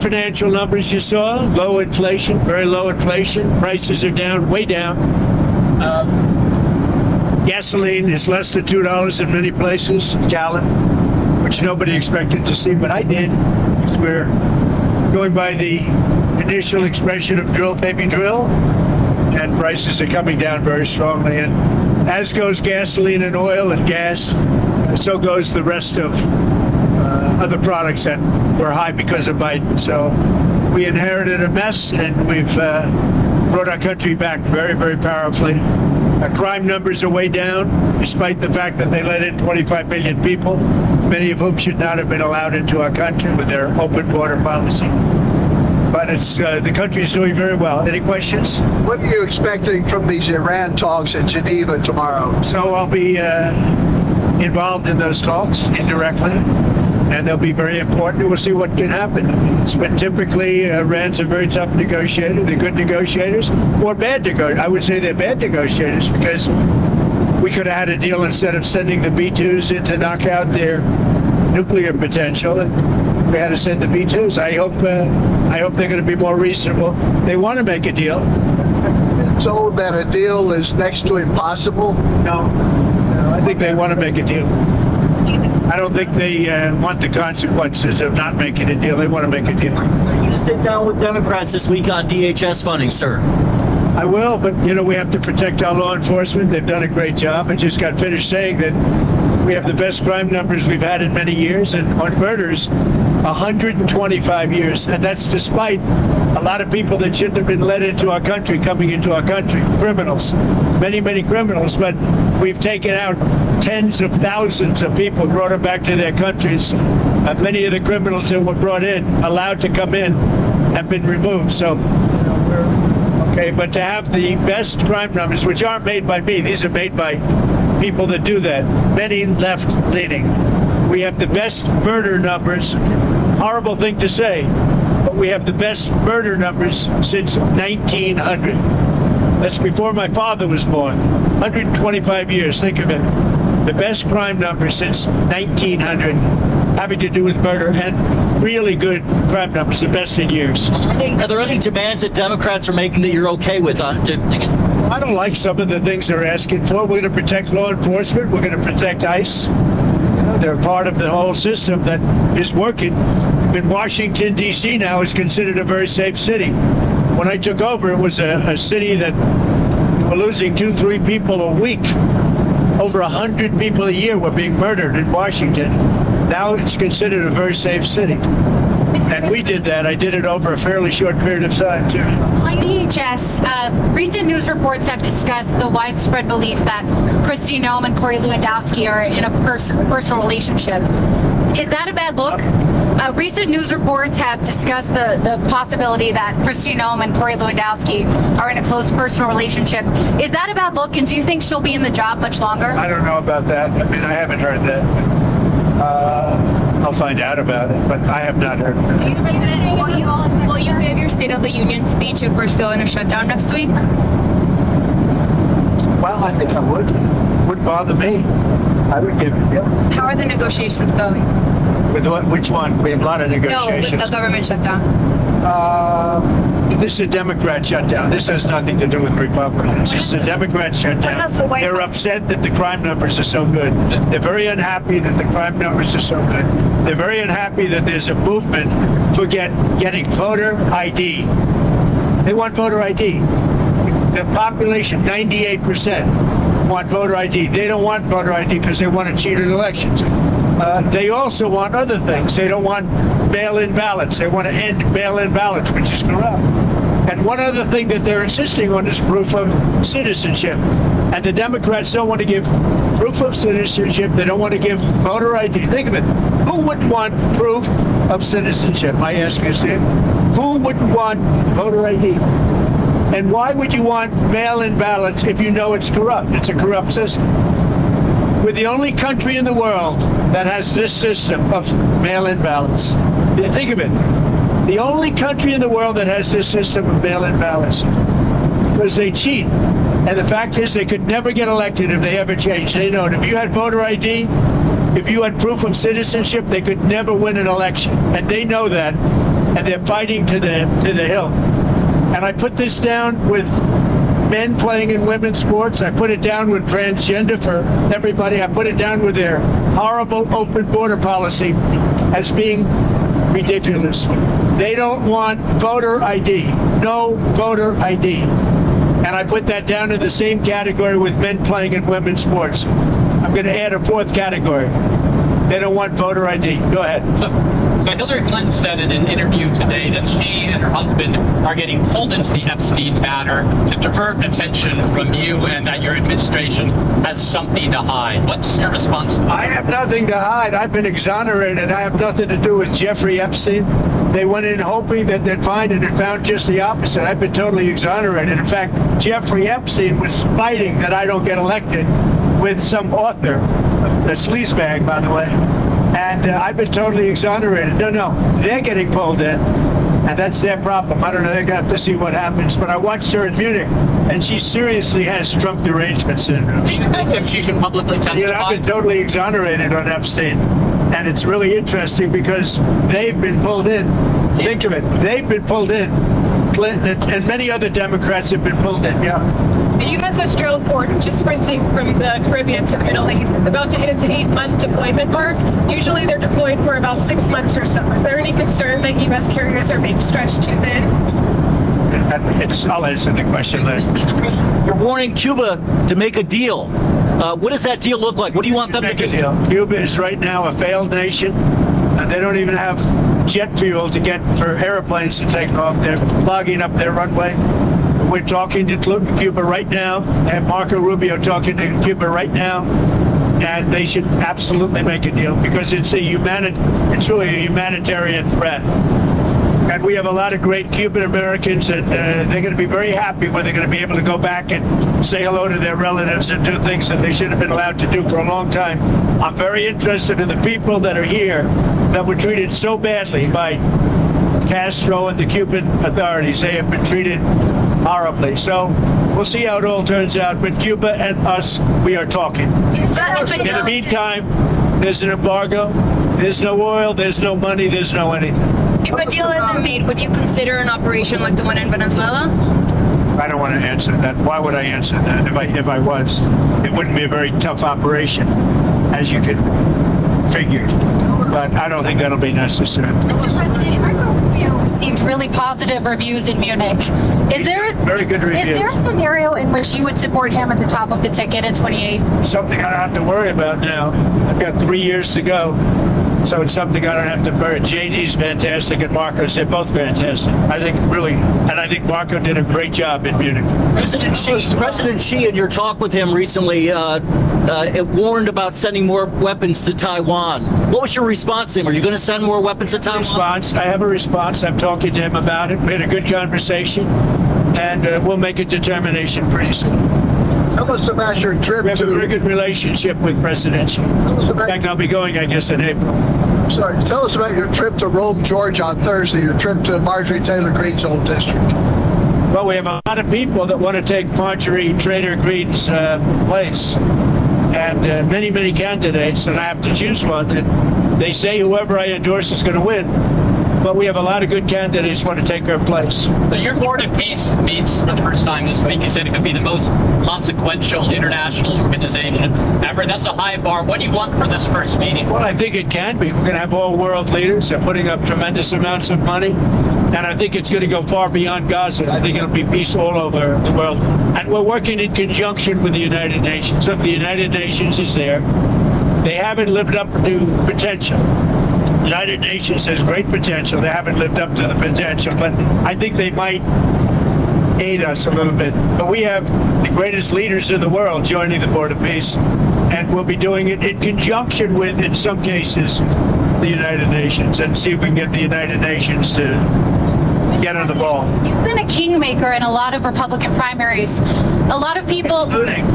Financial numbers you saw, low inflation, very low inflation. Prices are down, way down. Gasoline is less than $2 in many places, a gallon, which nobody expected to see, but I did. Because we're going by the initial expression of drill, baby, drill, and prices are coming down very strongly. And as goes gasoline and oil and gas, so goes the rest of other products that were high because of Biden. So we inherited a mess, and we've brought our country back very, very powerfully. Our crime numbers are way down, despite the fact that they let in 25 million people, many of whom should not have been allowed into our country with their open border policy. But it's the country is doing very well. Any questions? What are you expecting from these Iran talks in Geneva tomorrow? So I'll be involved in those talks indirectly, and they'll be very important. We'll see what can happen. It's been typically Iran's a very tough negotiator. They're good negotiators, or bad negotiators. I would say they're bad negotiators, because we could have had a deal instead of sending the B-2s in to knock out their nuclear potential, and we had to send the B-2s. I hope they're going to be more reasonable. They want to make a deal. Told that a deal is next to impossible? No, I think they want to make a deal. I don't think they want the consequences of not making a deal. They want to make a deal. Are you going to sit down with Democrats this week on DHS funding, sir? I will, but we have to protect our law enforcement. They've done a great job. I just got finished saying that we have the best crime numbers we've had in many years, and on murders, 125 years, and that's despite a lot of people that shouldn't have been let into our country coming into our country, criminals, many, many criminals, but we've taken out tens of thousands of people, brought them back to their countries. Many of the criminals that were brought in, allowed to come in, have been removed. So, we're okay, but to have the best crime numbers, which aren't made by me, these are made by people that do that, many left-leaning. We have the best murder numbers. Horrible thing to say, but we have the best murder numbers since 1900. That's before my father was born. 125 years, think of it. The best crime numbers since 1900 having to do with murder, and really good crime numbers, the best in years. Are there any demands that Democrats are making that you're okay with? I don't like some of the things they're asking for. We're going to protect law enforcement. We're going to protect ICE. They're part of the whole system that is working. In Washington, D.C. now is considered a very safe city. When I took over, it was a city that were losing 2-3 people a week. Over 100 people a year were being murdered in Washington. Now it's considered a very safe city. And we did that. I did it over a fairly short period of time, too. On DHS, recent news reports have discussed the widespread belief that Kristi Noem and Corey Lewandowski are in a personal relationship. Is that a bad look? Recent news reports have discussed the possibility that Kristi Noem and Corey Lewandowski are in a close personal relationship. Is that a bad look, and do you think she'll be in the job much longer? I don't know about that. I mean, I haven't heard that. I'll find out about it, but I have not heard of Do it. you think that will you give your State of the Union speech if we're still in a shutdown next week? Well, I think I would. Wouldn't bother me. I would give it, yeah. How are the negotiations going? With what, which one? We have a lot of No, negotiations. with the government shutdown. This is a Democrat shutdown. This has nothing to do with Republicans. This is a Democrat shutdown. That's the White They're House. upset that the crime numbers are so good. They're very unhappy that the crime numbers are so good. They're very unhappy that there's a movement for getting voter ID. They want voter ID. The population, 98%, want voter ID. They don't want voter ID because they want to cheat in elections. They also want other things. They don't want mail-in ballots. They want to end mail-in ballots, which is corrupt. And one other thing that they're insisting on is proof of citizenship. And the Democrats don't want to give proof of citizenship. They don't want to give voter ID. Think of it. Who would want proof of citizenship? I ask you, Steve. Who would want voter ID? And why would you want mail-in ballots if you know it's corrupt? It's a corrupt system. We're the only country in the world that has this system of mail-in ballots. Think of it. The only country in the world that has this system of mail-in ballots. Because they cheat. And the fact is they could never get elected if they ever changed. They know it. If you had voter ID, if you had proof of citizenship, they could never win an election. And they know that. and they're fighting to the hill. And I put this down with men playing in women's sports. I put it down with transgender for everybody. I put it down with their horrible open border policy as being ridiculous. They don't want voter ID. No voter ID. And I put that down in the same category with men playing in women's sports. I'm going to add a fourth category. They don't want voter ID. Go ahead. So Hillary Clinton said in an interview today that she and her husband are getting pulled into the Epstein matter to divert attention from you, and that your administration has something to hide. What's your response? I have nothing to hide. I've been exonerated. I have nothing to do with Jeffrey Epstein. They went in hoping that they'd find it and found just the opposite. I've been totally exonerated. In fact, Jeffrey Epstein was fighting that I don't get elected with some author, a sleazebag, by the way. And I've been totally exonerated. No, they're getting pulled in, and that's their problem. I don't know, they're gonna have to see what happens. But I watched her in Munich, and she seriously has Trump derangement syndrome. Do you think that she should publicly testify? You know, I've been totally exonerated on Epstein. And it's really interesting because they've been pulled in. Think of it. They've been pulled in. Clinton and many other Democrats have been pulled in, yeah. The USS Gerald Ford, which is sprinting from the Caribbean to the Middle East, is about to hit its 8-month deployment mark. Usually they're deployed for about 6 months or so. Is there any concern that U.S. carriers are being stretched too thin? I'll answer the question later. Mr. President, you're warning Cuba to make a deal. What does that deal look like? What do you want them to Make a do? deal. Cuba is right now a failed nation. And they don't even have jet fuel to get for airplanes to take off. They're clogging up their runway. We're talking to Cuba right now. I have Marco Rubio talking to Cuba right now. And they should absolutely make a deal because it's it's really a humanitarian threat. And we have a lot of great Cuban Americans, and they're going to be very happy when they're going to be able to go back and say hello to their relatives and do things that they should have been allowed to do for a long time. I'm very interested in the people that are here that were treated so badly by Castro and the Cuban authorities. They have been treated horribly. So we'll see how it all turns out. But Cuba and us, we are talking. In the meantime, there's an embargo. There's no oil. There's no money. There's no anything. If a deal isn't made, would you consider an operation like the one in Venezuela? I don't want to answer that. Why would I answer that? If I was, it wouldn't be a very tough operation, as you can figure. But I don't think that'll be necessary. Mr. President, Marco Rubio received really positive reviews in Munich. Is there Very good reviews. Is there a scenario in which you would support him at the top of the ticket in 28? Something I don't have to worry about now. I've got 3 years to go. So it's something I don't have to worry. JD's fantastic and Marco's, they're both fantastic. I think Marco did a great job in Munich. President Xi, in your talk with him recently, it warned about sending more weapons to Taiwan. What was your response to him? Are you going to send more weapons to Taiwan? I have a response. I'm talking to him about it. We had a good conversation, and we'll make a determination pretty soon. Tell us about your trip We have a very good relationship with President Xi. In fact, I'll be going, I guess, in April. Sorry, tell us about your trip to Rome, Georgia on Thursday, your trip to Marjorie Taylor Greene's old district. Well, we have a lot of people that want to take Marjorie Taylor Greene's place. And many candidates, and I have to choose one. And they say whoever I endorse is going to win. But we have a lot of good candidates who want to take her place. So your Board of Peace meets for the first time this week. You said it could be the most consequential international organization ever. That's a high bar. What do you want for this first meeting? Well, I think it can be. We're going to have all world leaders. They're putting up tremendous amounts of money. And I think it's going to go far beyond Gaza. I think it'll be peace all over the world. And we're working in conjunction with the United Nations. Look, the United Nations is there. They haven't lived up to potential. The United Nations has great potential. They haven't lived up to the potential, but I think they might aid us a little bit. But we have the greatest leaders in the world joining the Board of Peace, and we'll be doing it in conjunction with, in some cases, the United Nations, and see if we can get the United Nations to get on the ball. You've been a kingmaker in a lot of Republican primaries. A lot of people... Including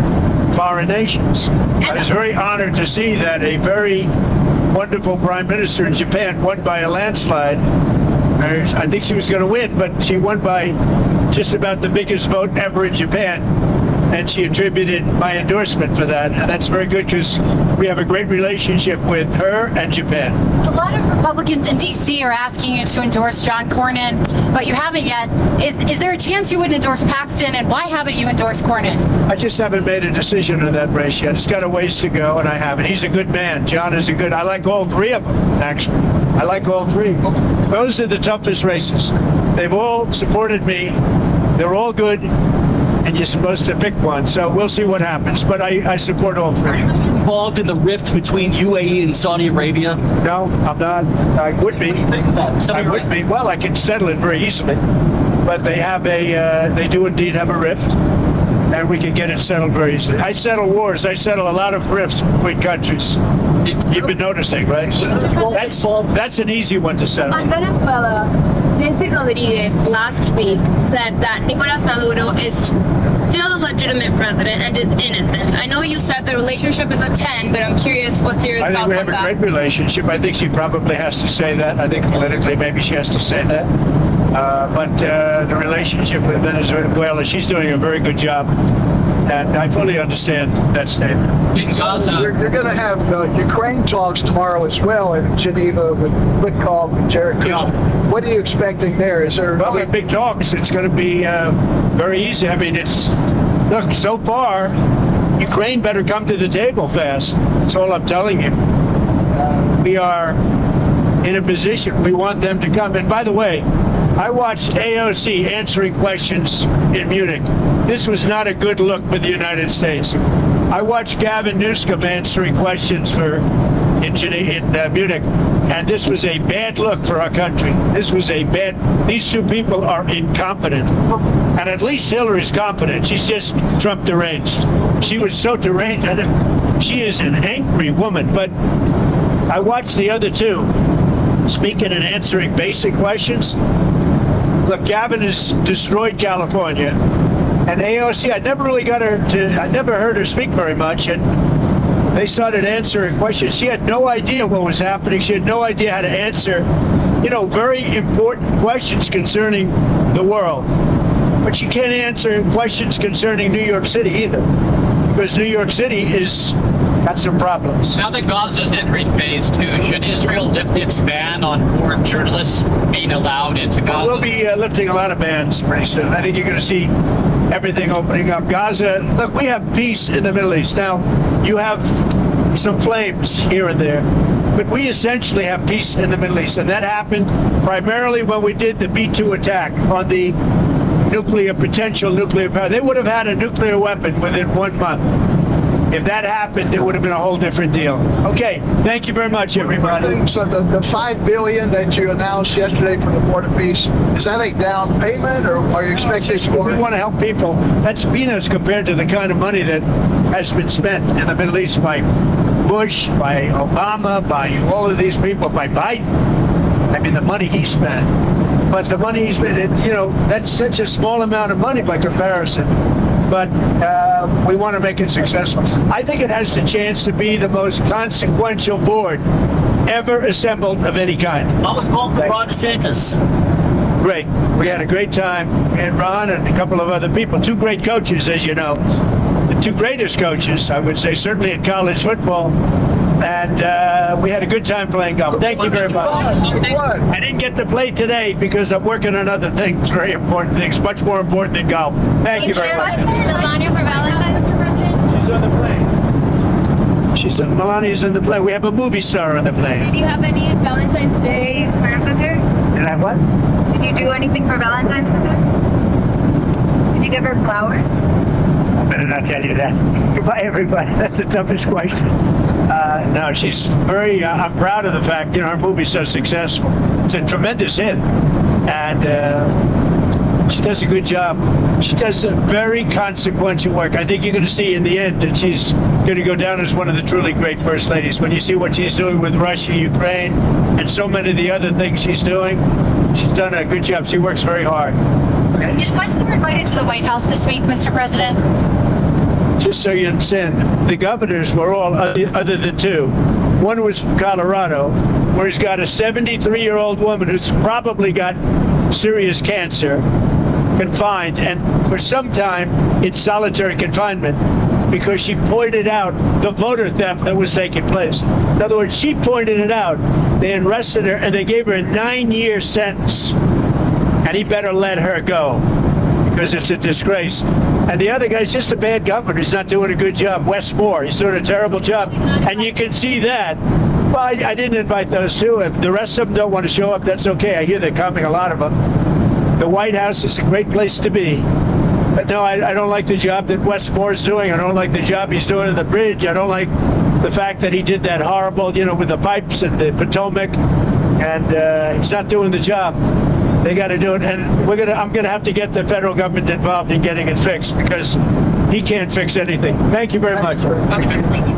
foreign nations. I was very honored to see that a very wonderful prime minister in Japan won by a landslide. I think she was going to win, but she won by just about the biggest vote ever in Japan. And she attributed my endorsement for that. And that's very good because We have a great relationship with her and Japan. A lot of Republicans in D.C. are asking you to endorse John Cornyn, but you haven't yet. Is there a chance you would endorse Paxton, and why haven't you endorsed Cornyn? I just haven't made a decision on that race yet. It's got a ways to go, and I haven't. He's a good man. John is a good. I like all three of them, actually. I like all three. Those are the toughest races. They've all supported me. They're all good, and you're supposed to pick one. So we'll see what happens. But I support all three. Involved in the rift between UAE and Saudi Arabia? No, I'm not. I would be. I would be. Well, I can settle it very easily. But they have they do indeed have a rift, and we can get it settled very easily. I settle wars. I settle a lot of rifts between countries. You've been noticing, right? That's an easy one to settle. On Venezuela, Nancy Rodriguez last week said that Nicolas Maduro is still a legitimate president and is innocent. I know you said the relationship is a 10, but I'm curious what's your I thoughts think we on have a that? great relationship. I think she probably has to say that. I think politically maybe she has to say that. But the relationship with Venezuela, she's doing a very good job. And I fully understand that statement. In Gaza, You're going to have Ukraine talks tomorrow as well in Geneva with Witkoff and Jared Kushner. Yeah. What are you expecting there? Is there Well, with big talks, it's going to be very easy. I mean, look, so far, Ukraine better come to the table fast. That's all I'm telling you. We are in a position, we want them to come. And by the way, I watched AOC answering questions in Munich. This was not a good look for the United States. I watched Gavin Newsom answering questions in Munich, and this was a bad look for our country. These two people are incompetent. And at least Hillary's competent. She's just Trump deranged. She was so deranged. She is an angry woman, but I watched the other two speaking and answering basic questions. Look, Gavin has destroyed California, and AOC, I never heard her speak very much, and they started answering questions. She had no idea what was happening. She had no idea how to answer, very important questions concerning the world. But she can't answer questions concerning New York City either, because New York City got some problems. now that Gaza's entering phase 2, should Israel lift its ban on foreign journalists being allowed into Gaza? We'll be lifting a lot of bans pretty soon. I think you're going to see everything opening up. Gaza, look, we have peace in the Middle East. Now, you have some flames here and there, but we essentially have peace in the Middle East. And that happened primarily when we did the B-2 attack on the potential nuclear power. They would have had a nuclear weapon within 1 month. If that happened, it would have been a whole different deal. Okay, thank you very much, everybody. So the $5 billion that you announced yesterday for the Board of Peace, is that a down payment, or are you expecting more? We want to help people. That's peanuts compared to the kind of money that has been spent in the Middle East by Bush, by Obama, by all of these people, by Biden. I mean, the money he spent. But the money he spent, that's such a small amount of money by comparison. But we want to make it successful. I think it has the chance to be the most consequential board ever assembled of any kind. I was called for Ron DeSantis. Great. We had a great time. And Ron and a couple of other people, two great coaches, as you know. The two greatest coaches, I would say, certainly in college football. And we had a good time playing golf. Thank you very much. I didn't get to play today because I'm working on other things, very important things, much more important than golf. Thank you very much. Melania for Valentine's, Mr. President? She's on the plane. She said Melania's on the plane. We have a movie star on the plane. Did you have any Valentine's Day plans with her? Did I what? Did you do anything for Valentine's with her? Did you give her flowers? I better not tell you that. Goodbye, everybody. That's the toughest question. No, she's very, I'm proud of the fact, her movie's so successful. It's a tremendous hit. And she does a good job. She does a very consequential work. I think you're going to see in the end that she's going to go down as one of the truly great first ladies. When you see what she's doing with Russia, Ukraine, and so many of the other things she's doing, she's done a good job. She works very hard. Is Westmore invited to the White House this week, Mr. President? Just so you understand, the governors were all other than two. One was from Colorado, where he's got a 73-year-old woman who's probably got serious cancer, confined, and for some time in solitary confinement because she pointed out the voter theft that was taking place. In other words, she pointed it out. They arrested her and they gave her a 9-year sentence. And he better let her go because it's a disgrace. And the other guy's just a bad governor. He's not doing a good job. Wes Moore, he's doing a terrible job. And you can see that. Well, I didn't invite those two. If the rest of them don't want to show up, that's okay. I hear they're coming, a lot of them. The White House is a great place to be. But no, I don't like the job that Wes Moore's doing. I don't like the job he's doing at the bridge. I don't like the fact that he did that horrible, with the pipes and the Potomac. And he's not doing the job. They got to do it. And I'm going to have to get the federal government involved in getting it fixed because he can't fix anything. Thank you very much. Mr. President.